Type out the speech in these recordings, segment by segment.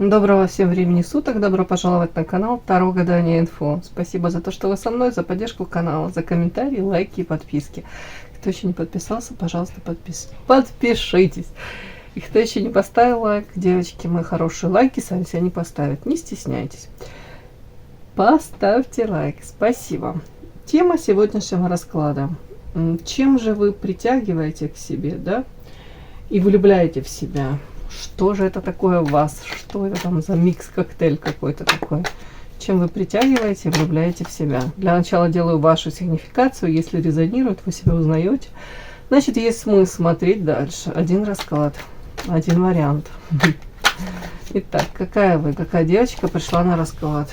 Доброго всем времени суток, добро пожаловать на канал Таро Гадание Инфо. Спасибо за то, что вы со мной, за поддержку канала, за комментарии, лайки и подписки. Кто еще не подписался, пожалуйста, подпишитесь. И кто еще не поставил лайк, девочки мои хорошие, лайки сами себя не поставят, не стесняйтесь. Поставьте лайк, спасибо. Тема сегодняшнего расклада. Чем же вы притягиваете к себе, да, и влюбляете в себя? Что же это такое в вас? Что это там за микс-коктейль какой-то такой? Чем вы притягиваете и влюбляете в себя? Для начала делаю вашу сигнификацию. Если резонирует, вы себя узнаете. Значит, есть смысл смотреть дальше. Один расклад, один вариант. Итак, какая вы, какая девочка пришла на расклад?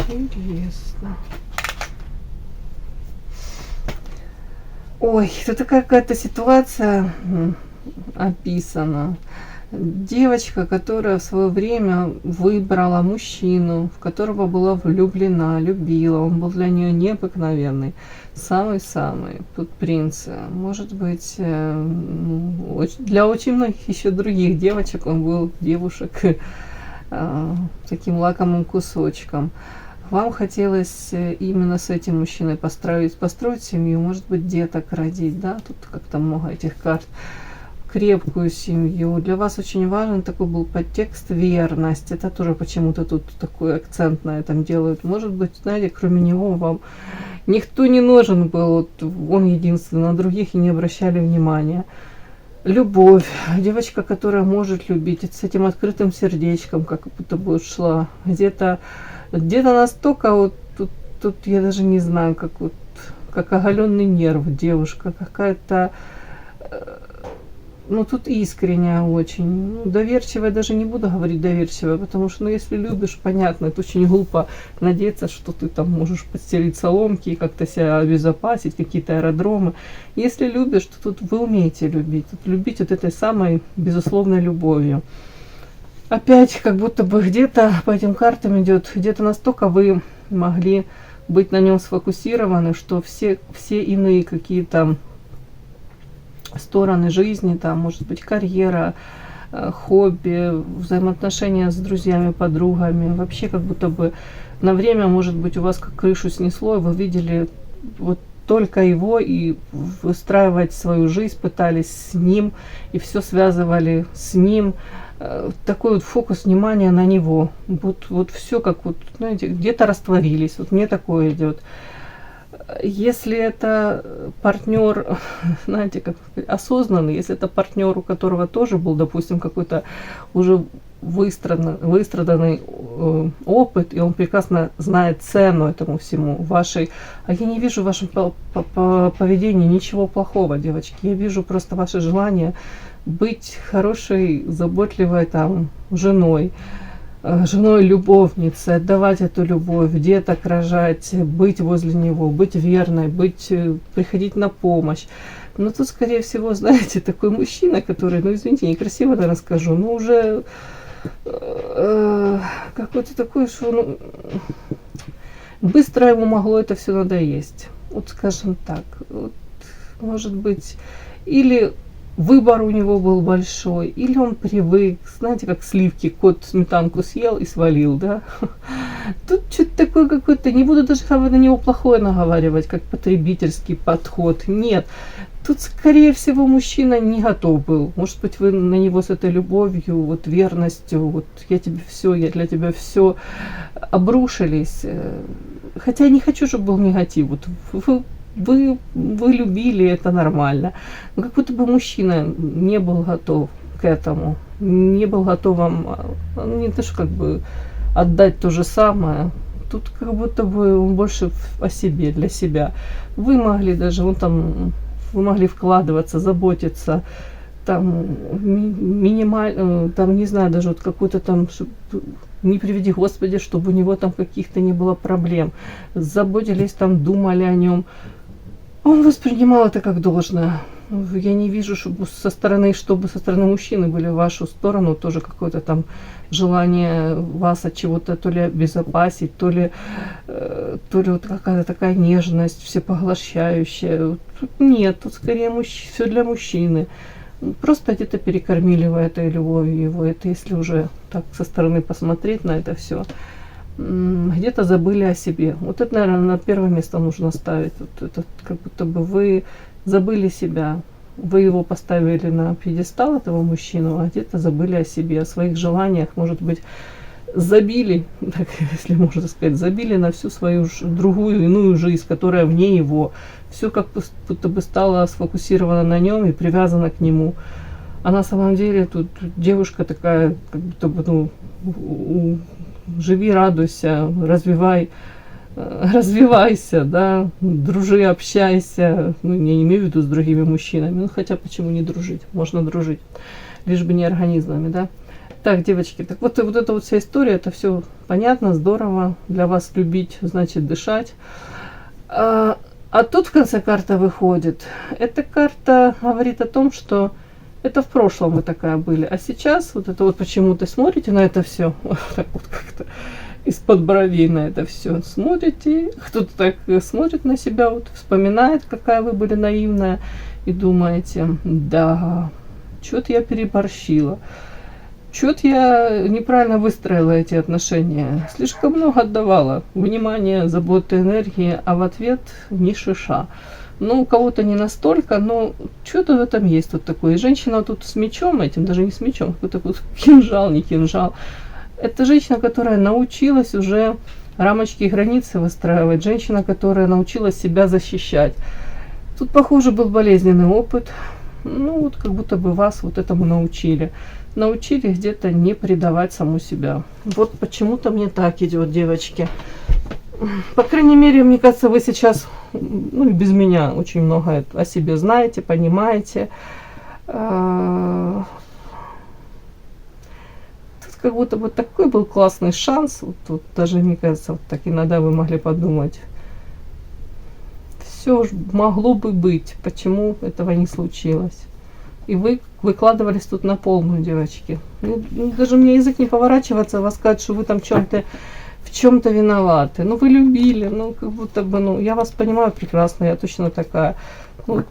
Интересно. Ой, тут такая какая-то ситуация описана. Девочка, которая в свое время выбрала мужчину, в которого была влюблена, любила. Он был для нее необыкновенный. Самый-самый. Тут принц. Может быть, для очень многих еще других девочек он был девушек таким лакомым кусочком. Вам хотелось именно с этим мужчиной построить семью, может быть, деток родить, да, тут как-то много этих карт, крепкую семью. Для вас очень важен такой был подтекст верность. Это тоже почему-то тут такой акцент на этом делают. Может быть, знаете, кроме него вам никто не нужен был, вот он единственный, на других и не обращали внимания. Любовь. Девочка, которая может любить, с этим открытым сердечком, как будто бы шла. Где-то настолько, вот тут я даже не знаю, как оголенный нерв девушка, какая-то, ну тут искренняя очень, ну, доверчивая, даже не буду говорить доверчивая, потому что, ну, если любишь, понятно, это очень глупо надеяться, что ты там можешь подстелить соломки и как-то себя обезопасить, какие-то аэродромы. Если любишь, то тут вы умеете любить, тут любить вот этой самой безусловной любовью. Опять как будто бы где-то по этим картам идет, где-то настолько вы могли быть на нем сфокусированы, что все иные какие-то стороны жизни, там, может быть, карьера, хобби, взаимоотношения с друзьями, подругами, вообще как будто бы на время, может быть, у вас как крышу снесло, и вы видели вот только его и выстраивать свою жизнь пытались с ним, и все связывали с ним. Такой вот фокус внимания на него. Вот все как вот, знаете, где-то растворились. Вот мне такое идет. Если это партнер, знаете, как осознанный, если это партнер, у которого тоже был, допустим, какой-то уже выстраданный опыт, и он прекрасно знает цену этому всему, вашей, а я не вижу в вашем поведении ничего плохого, девочки, я вижу просто ваше желание быть хорошей, заботливой там женой, любовницей, отдавать эту любовь, деток рожать, быть возле него, быть верной, приходить на помощь. Но тут, скорее всего, знаете, такой мужчина, который, ну, извините, некрасиво, наверное, скажу, но уже какой-то такой, что ну, быстро ему могло это все надоесть. Вот скажем так, вот, может быть, или выбор у него был большой, или он привык, знаете, как сливки, кот сметанку съел и свалил, да. Тут что-то такое какое-то, не буду даже на него плохое наговаривать, как потребительский подход, нет. Тут, скорее всего, мужчина не готов был. Может быть, вы на него с этой любовью, вот верностью, вот я тебе все, я для тебя все обрушились. Хотя я не хочу, чтобы был негатив. Вот вы любили, это нормально. Но как будто бы мужчина не был готов к этому. Не был готов вам, не то что как бы отдать то же самое. Тут как будто бы он больше о себе, для себя. Вы могли даже, вы могли вкладываться, заботиться, там, минимально, там, не знаю, даже вот какой-то там, не приведи Господи, чтобы у него там каких-то не было проблем. Заботились там, думали о нем. Он воспринимал это как должное. я не вижу, чтобы со стороны мужчины были в вашу сторону тоже какое-то там желание вас от чего-то то ли обезопасить, то ли вот какая-то такая нежность, всепоглощающая. Тут нет, тут скорее все для мужчины. Просто где-то перекормили вы этой любовью его. Это если уже так со стороны посмотреть на это все. Где-то забыли о себе. Вот это, наверное, на первое место нужно ставить. Вот это как будто бы вы забыли себя. Вы его поставили на пьедестал, этого мужчину, а где-то забыли о себе, о своих желаниях. Может быть, забили, так, если можно сказать, забили на всю свою другую, иную жизнь, которая вне его. Все как будто бы стало сфокусировано на нем и привязано к нему. А на самом деле тут девушка такая, как будто бы, живи, радуйся, развивайся, да, дружи, общайся. Я не имею в виду с другими мужчинами, хотя почему не дружить? Можно дружить, лишь бы не организмами, да. Так, девочки, так вот эта вот вся история, это все понятно, здорово. Для вас любить значит дышать. А тут в конце карта выходит. Эта карта говорит о том, что это в прошлом вы такая были, а сейчас вот это вот почему-то смотрите на это все, вот так вот как-то из-под бровей на это все смотрите, кто-то так смотрит на себя, вот вспоминает, какая вы были наивная, и думаете, да, что-то я переборщила, что-то я неправильно выстроила эти отношения, слишком много отдавала внимания, заботы, энергии, а в ответ ни шиша. Ну, у кого-то не настолько, но что-то в этом есть вот такое. И женщина тут с мечом этим, даже не с мечом, какой-то вот кинжал, не кинжал. Это женщина, которая научилась уже рамочки и границы выстраивать. Женщина, которая научилась себя защищать. Тут, похоже, был болезненный опыт. Ну, вот как будто бы вас вот этому научили. Научили где-то не предавать саму себя. Вот почему-то мне так идет, девочки. По крайней мере, мне кажется, вы сейчас, и без меня очень много о себе знаете, понимаете. Тут как будто бы такой был классный шанс. Вот даже, мне кажется, вот так иногда вы могли подумать. Все могло бы быть. Почему этого не случилось? И вы выкладывались тут на полную, девочки. Даже мне язык не поворачивается, вас сказать, что вы там в чем-то виноваты. Вы любили, как будто бы, я вас понимаю прекрасно, я точно такая. Вот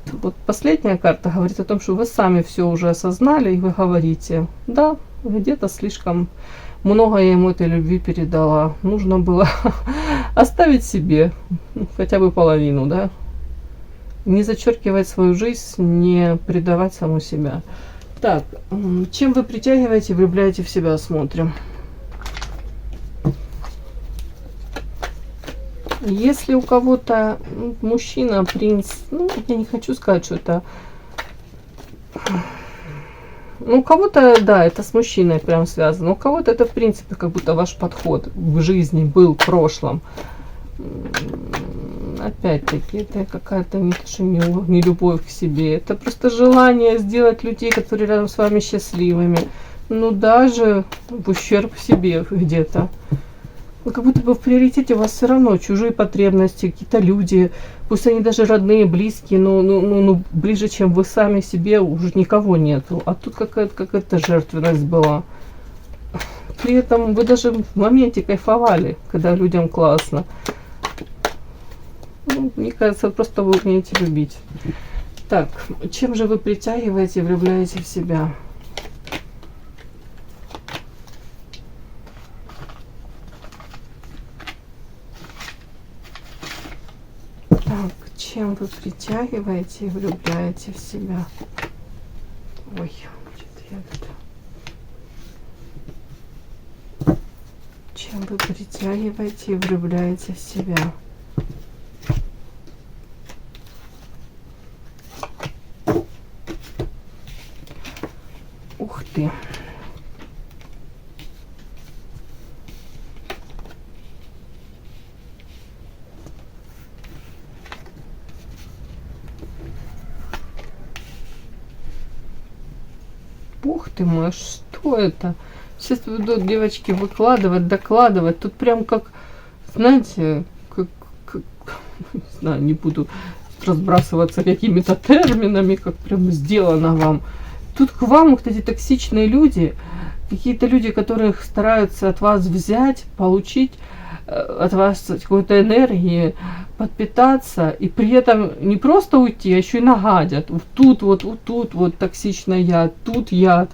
последняя карта говорит о том, что вы сами все уже осознали, и вы говорите, да, где-то слишком много я ему этой любви передала. Нужно было оставить себе хотя бы половину, да. Не зачеркивать свою жизнь, не предавать саму себя. Так, чем вы притягиваете, влюбляете в себя, смотрим. Если у кого-то мужчина, принц, я не хочу сказать, что это... у кого-то, да, это с мужчиной прям связано. У кого-то это, в принципе, как будто ваш подход в жизни был в прошлом. Опять-таки, это какая-то не любовь к себе. Это просто желание сделать людей, которые рядом с вами, счастливыми. Даже в ущерб себе где-то. Как будто бы в приоритете у вас все равно чужие потребности, какие-то люди, пусть они даже родные, близкие, но ближе, чем вы сами себе, уже никого нету. А тут какая-то жертвенность была. При этом вы даже в моменте кайфовали, когда людям классно. Мне кажется, просто вы умеете любить. Так, чем же вы притягиваете и влюбляете в себя? Чем вы притягиваете и влюбляете в себя? Ой, что-то я... Чем вы притягиваете и влюбляете в себя? Ух ты! Ух ты мой, что это? Сейчас будут девочки выкладывать, докладывать. Тут прям как, знаете, как не знаю, не буду разбрасываться какими-то терминами, как прям сделано вам. Тут к вам вот эти токсичные люди, какие-то люди, которых стараются от вас взять, получить от вас какой-то энергии, подпитаться, и при этом не просто уйти, а еще и нагадят. Вот тут вот токсичный яд, тут яд.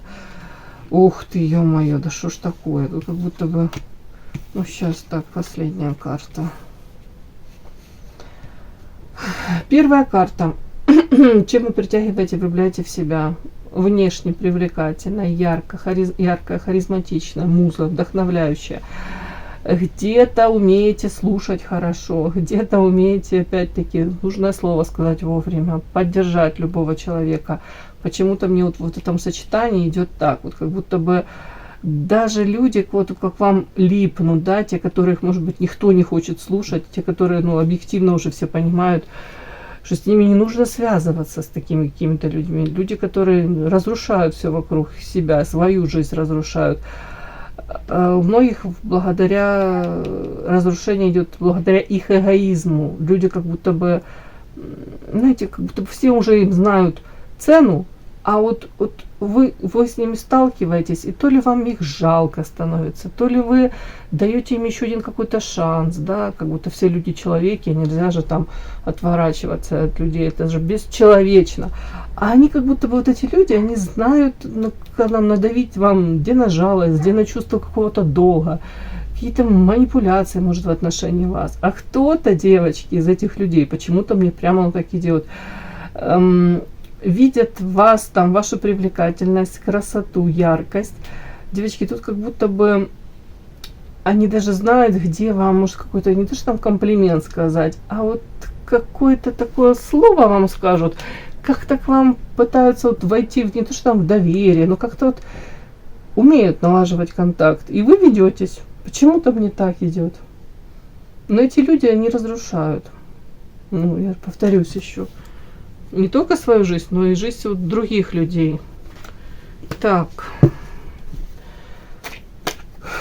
Ух ты, ё-моё, да что ж такое? Тут как будто бы... Ну, сейчас так, последняя карта. Первая карта. Чем вы притягиваете, влюбляете в себя? Внешне привлекательная, яркая, харизматичная, муза, вдохновляющая. Где-то умеете слушать хорошо, где-то умеете, опять-таки, нужное слово сказать вовремя, поддержать любого человека. Почему-то мне вот в этом сочетании идет так, вот как будто бы даже люди, вот как вам липнут, да, те, которых, может быть, никто не хочет слушать, те, которые, ну, объективно уже все понимают, что с ними не нужно связываться, с такими какими-то людьми. Люди, которые разрушают все вокруг себя, свою жизнь разрушают. У многих благодаря разрушению идет благодаря их эгоизму. Люди как будто бы, знаете, как будто бы все уже им знают цену, а вот вы с ними сталкиваетесь, и то ли вам их жалко становится, то ли вы даете им еще один какой-то шанс, да, как будто все люди человеки, нельзя же там отворачиваться от людей, это же бесчеловечно. А они как будто бы, вот эти люди, они знают, как нам надавить вам, где на жалость, где на чувство какого-то долга, какие-то манипуляции, может, в отношении вас. А кто-то, девочки, из этих людей, почему-то мне прямо вот так идет, видят вас, там, вашу привлекательность, красоту, яркость. Девочки, тут как будто бы они даже знают, где вам, может, какой-то, не то что там комплимент сказать, а вот какое-то такое слово вам скажут, как-то к вам пытаются вот войти в, не то что там в доверие, но как-то вот умеют налаживать контакт. И вы ведетесь. Почему-то мне так идет. Но эти люди, они разрушают. Ну, я повторюсь еще. Не только свою жизнь, но и жизнь вот других людей. Так.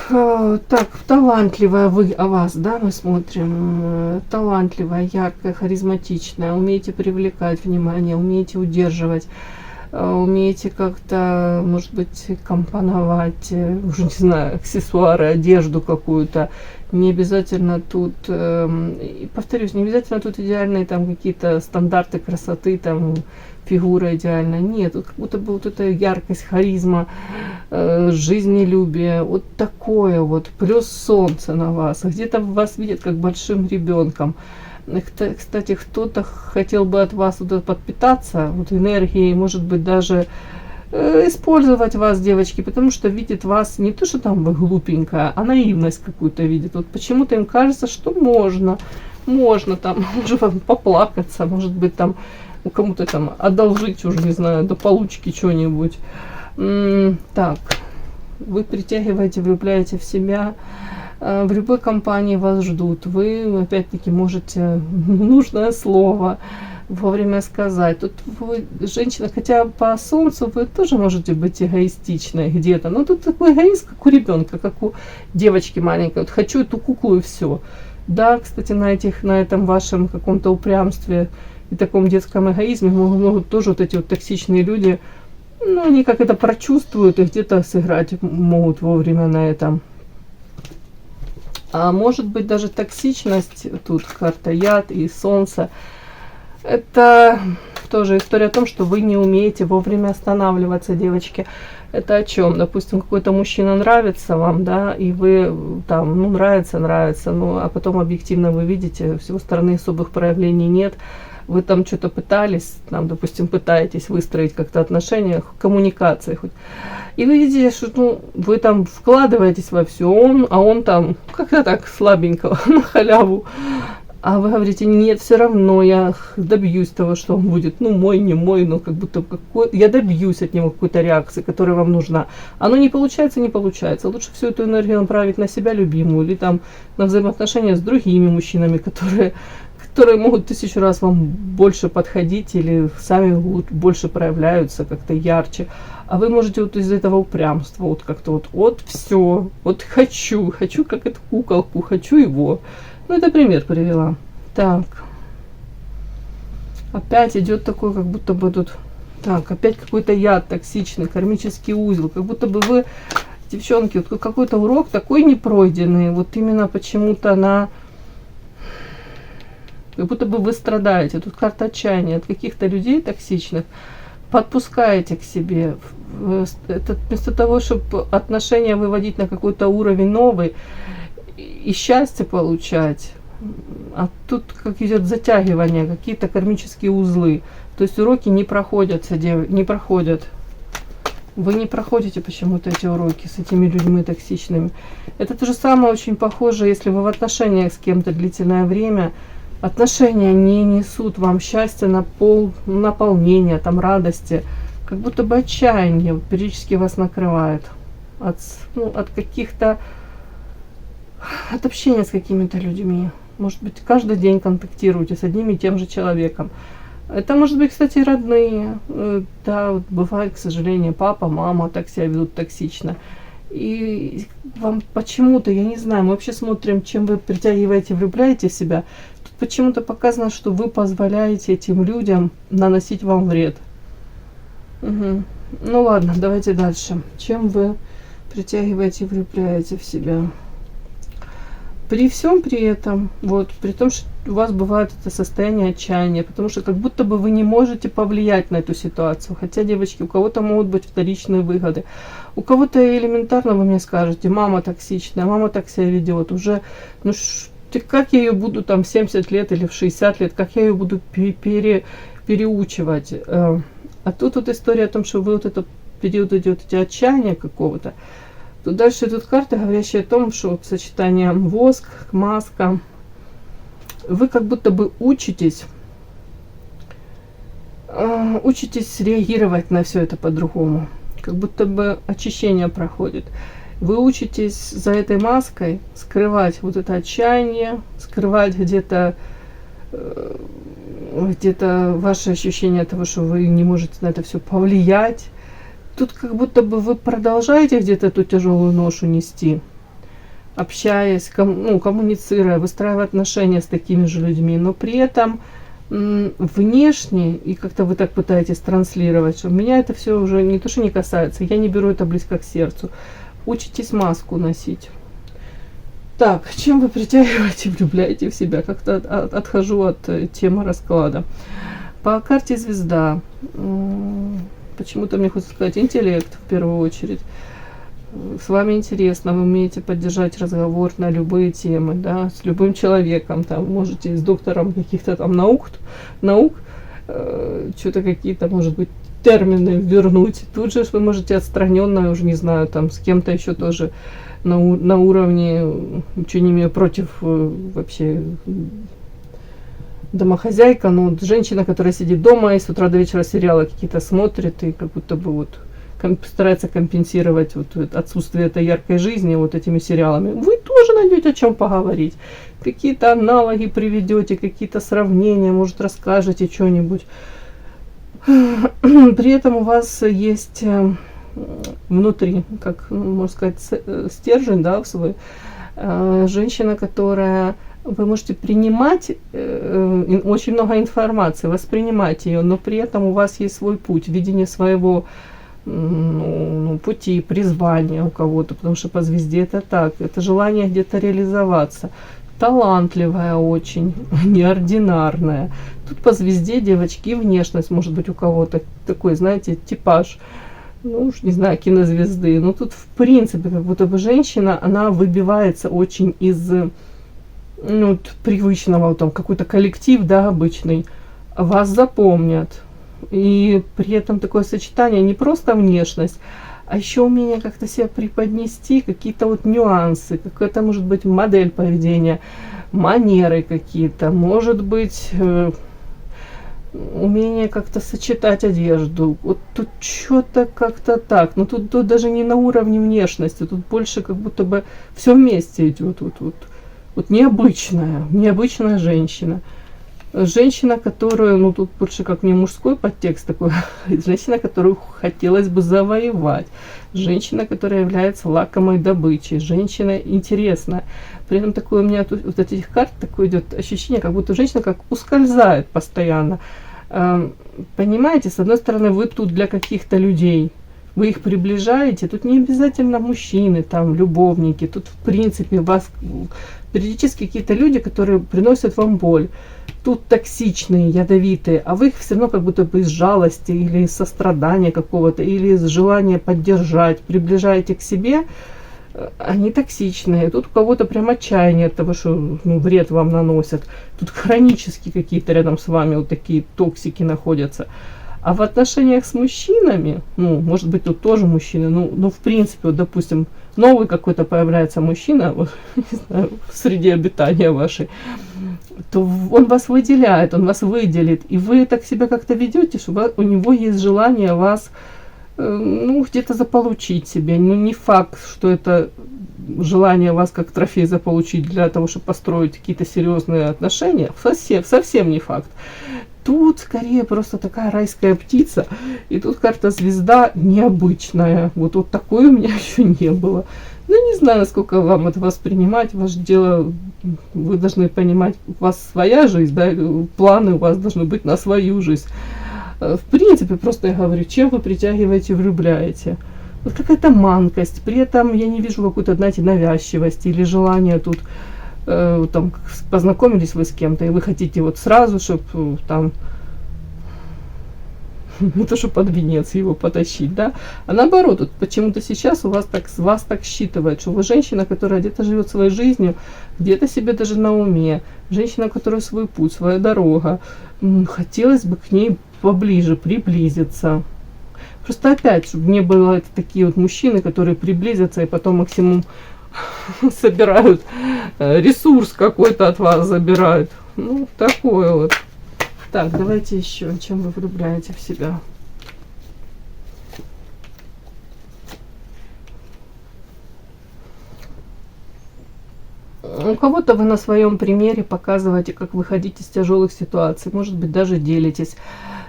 Так, талантливая вы о вас, да, мы смотрим. Талантливая, яркая, харизматичная. Умеете привлекать внимание, умеете удерживать. Умеете как-то, может быть, компоновать, уже не знаю, аксессуары, одежду какую-то. Не обязательно тут, повторюсь, не обязательно тут идеальные там какие-то стандарты красоты, там фигура идеальная. Нет, тут как будто бы вот эта яркость, харизма, жизнелюбие, вот такое вот, плюс солнце на вас. Где-то вас видят как большим ребенком. Кстати, кто-то хотел бы от вас вот подпитаться, вот энергией, может быть, даже использовать вас, девочки, потому что видит вас не то, что там вы глупенькая, а наивность какую-то видит. Вот почему-то им кажется, что можно там, может вам поплакаться, может быть, там кому-то там одолжить, уже не знаю, до получки что-нибудь. Так, вы притягиваете, влюбляете в себя. В любой компании вас ждут. Вы, опять-таки, можете нужное слово вовремя сказать. Тут вы, женщина, хотя по солнцу вы тоже можете быть эгоистичной где-то. Но тут такой эгоист, как у ребенка, как у девочки маленькой. Вот хочу эту куклу и все. Да, кстати, на этом вашем каком-то упрямстве и таком детском эгоизме могут тоже вот эти вот токсичные люди, ну, они как это прочувствуют и где-то сыграть могут вовремя на этом. А может быть даже токсичность, тут карта яд и солнце, это тоже история о том, что вы не умеете вовремя останавливаться, девочки. Это о чем? Допустим, какой-то мужчина нравится вам, да, и вы там, ну, нравится, ну, а потом объективно вы видите, с его стороны особых проявлений нет. Вы там что-то пытались, там, допустим, пытаетесь выстроить как-то отношения, коммуникации хоть. И вы видите, что, ну, вы там вкладываетесь во все, а он там как-то так слабенько, на халяву. А вы говорите, нет, все равно я добьюсь того, что он будет, ну, мой, не мой, но как будто я добьюсь от него какой-то реакции, которая вам нужна. Оно не получается, не получается. Лучше всю эту энергию направить на себя любимую или там на взаимоотношения с другими мужчинами, которые могут 1000 раз вам больше подходить или сами больше проявляются как-то ярче. А вы можете вот из этого упрямства вот как-то вот все, вот хочу как эту куколку, хочу его. Ну, это пример привела. Так. Опять идет такой, как будто бы тут, так, опять какой-то яд токсичный, кармический узел, как будто бы вы, девчонки, вот какой-то урок такой непройденный, вот именно почему-то как будто бы вы страдаете. Тут карта отчаяния от каких-то людей токсичных, подпускаете к себе. Это вместо того, чтобы отношения выводить на какой-то уровень новый и счастье получать, а тут как идет затягивание, какие-то кармические узлы. То есть уроки не проходят, не проходят. Вы не проходите почему-то эти уроки с этими людьми токсичными. Это то же самое очень похоже, если вы в отношениях с кем-то длительное время, отношения не несут вам счастья, наполнения, там, радости, как будто бы отчаяние периодически вас накрывает от каких-то, от общения с какими-то людьми. Может быть, каждый день контактируете с одним и тем же человеком. Это может быть, кстати, родные. Да, вот бывает, к сожалению, папа, мама так себя ведут токсично. И вам почему-то, я не знаю, мы вообще смотрим, чем вы притягиваете, влюбляете в себя. Тут почему-то показано, что вы позволяете этим людям наносить вам вред. Угу. Ну ладно, давайте дальше. Чем вы притягиваете и влюбляете в себя? При всем при этом, вот, при том, что у вас бывает это состояние отчаяния, потому что как будто бы вы не можете повлиять на эту ситуацию. Хотя, девочки, у кого-то могут быть вторичные выгоды. У кого-то элементарно вы мне скажете: мама токсичная, мама так себя ведет. Уже, ну как я ее буду там в 70 лет или в 60 лет, как я ее буду переучивать? А тут вот история о том, что вы вот этот период идете отчаяния какого-то. Тут дальше идут карты, говорящие о том, что вот сочетание воск, маска, вы как будто бы учитесь реагировать на все это по-другому. Как будто бы очищение проходит. Вы учитесь за этой маской скрывать вот это отчаяние, скрывать где-то ваше ощущение того, что вы не можете на это все повлиять. Тут как будто бы вы продолжаете где-то эту тяжелую ношу нести, общаясь, коммуницируя, выстраивая отношения с такими же людьми, но при этом внешне, и как-то вы так пытаетесь транслировать, что меня это все уже не то, что не касается, я не беру это близко к сердцу. Учитесь маску носить. Так, чем вы притягиваете, влюбляете в себя? Как-то отхожу от темы расклада. По карте звезда. Почему-то мне хочется сказать интеллект в первую очередь. С вами интересно, вы умеете поддержать разговор на любые темы, да, с любым человеком, там, можете с доктором каких-то там наук, что-то какие-то, может быть, термины вернуть. Тут же вы можете отстраненно, уже не знаю, там, с кем-то еще тоже на уровне, ничего не имею против вообще домохозяйка, но вот женщина, которая сидит дома и с утра до вечера сериалы какие-то смотрит и как будто бы вот старается компенсировать вот отсутствие этой яркой жизни вот этими сериалами. Вы тоже найдете о чем поговорить. Какие-то аналоги приведете, какие-то сравнения, может, расскажете что-нибудь. При этом у вас есть внутри, как можно сказать, стержень, да, свой. Женщина, которая... Вы можете принимать очень много информации, воспринимать ее, но при этом у вас есть свой путь, видение своего пути, призвания у кого-то, потому что по звезде это так, это желание где-то реализоваться. Талантливая очень, неординарная. Тут по звезде, девочки, внешность может быть у кого-то такой, знаете, типаж, ну уж не знаю, кинозвезды. Но тут в принципе как будто бы женщина, она выбивается очень из... привычного, там какой-то коллектив, да, обычный, вас запомнят. И при этом такое сочетание не просто внешность, а еще умение как-то себя преподнести, какие-то вот нюансы, какая-то может быть модель поведения, манеры какие-то, может быть умение как-то сочетать одежду. Вот тут что-то как-то так, но тут даже не на уровне внешности, тут больше как будто бы все вместе идет. Вот необычная женщина. Женщина, которую, тут больше как мне мужской подтекст такой, женщина, которую хотелось бы завоевать. Женщина, которая является лакомой добычей. Женщина интересная. При этом такое у меня вот этих карт такое идет ощущение, как будто женщина как ускользает постоянно. Понимаете, с одной стороны, вы тут для каких-то людей, вы их приближаете, тут не обязательно мужчины, там, любовники, тут, в принципе, вас периодически какие-то люди, которые приносят вам боль, тут токсичные, ядовитые, а вы их все равно как будто бы из жалости или из сострадания какого-то, или из желания поддержать, приближаете к себе, они токсичные. Тут у кого-то прям отчаяние от того, что вред вам наносят. Тут хронически какие-то рядом с вами вот такие токсики находятся. А в отношениях с мужчинами, может быть, тут тоже мужчины, в принципе, вот, допустим, новый какой-то появляется мужчина вот, не знаю, в среде обитания вашей, то он вас выделяет, он вас выделит, и вы так себя как-то ведете, что у него есть желание вас где-то заполучить себе. Не факт, что это желание вас как трофей заполучить для того, чтобы построить какие-то серьезные отношения. Совсем не факт. Тут скорее просто такая райская птица. И тут карта звезда необычная. Вот такой у меня еще не было. Не знаю, насколько вам это воспринимать. Ваше дело, вы должны понимать, у вас своя жизнь, да, планы у вас должны быть на свою жизнь. В принципе, просто я говорю, чем вы притягиваете, влюбляете. Вот какая-то манкость, при этом я не вижу какой-то, знаете, навязчивости или желания тут, там, познакомились вы с кем-то, и вы хотите вот сразу, чтобы там, не то, что под венец его потащить, да, а наоборот, вот почему-то сейчас вас так считывает, что вы женщина, которая где-то живет своей жизнью, где-то себе даже на уме, женщина, у которой свой путь, своя дорога, хотелось бы к ней поближе приблизиться. Просто опять, чтобы не было это такие вот мужчины, которые приблизятся и потом максимум собирают ресурс какой-то от вас забирают. Такое вот. Так, давайте еще, чем вы влюбляете в себя. У кого-то вы на своем примере показываете, как выходить из тяжелых ситуаций, может быть, даже делитесь.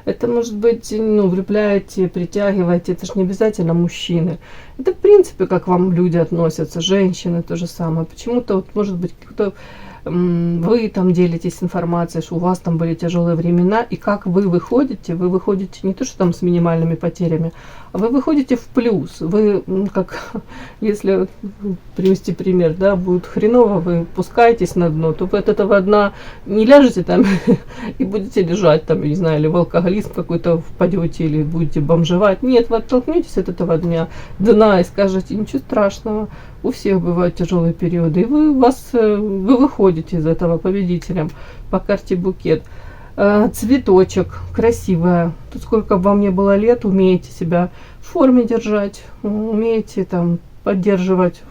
Это может быть, влюбляете, притягиваете, это же не обязательно мужчины. Это, в принципе, как вам люди относятся, женщины то же самое. Почему-то, вот, может быть, кто-то вы там делитесь информацией, что у вас там были тяжелые времена, и как вы выходите не то, что там с минимальными потерями, а вы выходите в плюс. Вы, как, если привести пример, да, будет хреново, вы пускаетесь на дно, то вы от этого дна не ляжете там и будете лежать там, не знаю, или в алкоголизм какой-то впадете, или будете бомжевать. Нет, вы оттолкнетесь от этого дна и скажете, ничего страшного, у всех бывают тяжелые периоды, и вы выходите из этого победителем по карте букет. Цветочек, красивая. Тут сколько бы вам не было лет, умеете себя в форме держать, умеете там поддерживать,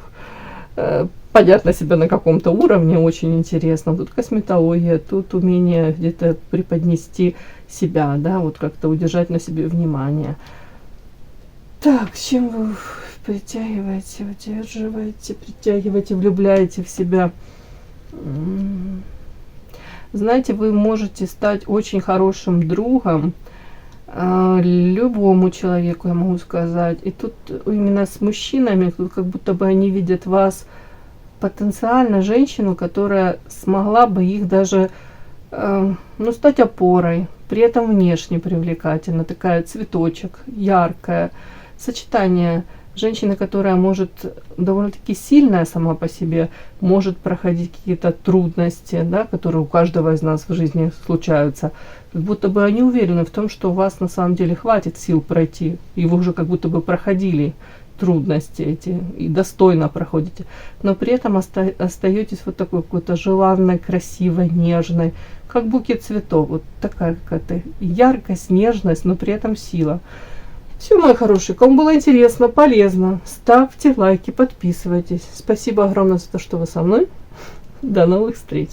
понятно, себя на каком-то уровне, очень интересно. Тут косметология, тут умение где-то преподнести себя, да, вот как-то удержать на себе внимание. Так, чем вы притягиваете, удерживаете, притягиваете, влюбляете в себя? Знаете, вы можете стать очень хорошим другом любому человеку, я могу сказать. И тут именно с мужчинами, тут как будто бы они видят вас потенциально женщину, которая смогла бы их даже стать опорой, при этом внешне привлекательна, такая цветочек, яркая, сочетание. Женщина, которая может довольно-таки сильная сама по себе, может проходить какие-то трудности, да, которые у каждого из нас в жизни случаются. Как будто бы они уверены в том, что у вас на самом деле хватит сил пройти, и вы уже как будто бы проходили трудности эти и достойно проходите, но при этом остаетесь вот такой какой-то желанной, красивой, нежной, как букет цветов, вот такая какая-то яркость, нежность, но при этом сила. Все, мои хорошие, кому было интересно, полезно, ставьте лайки, подписывайтесь. Спасибо огромное за то, что вы со мной. До новых встреч.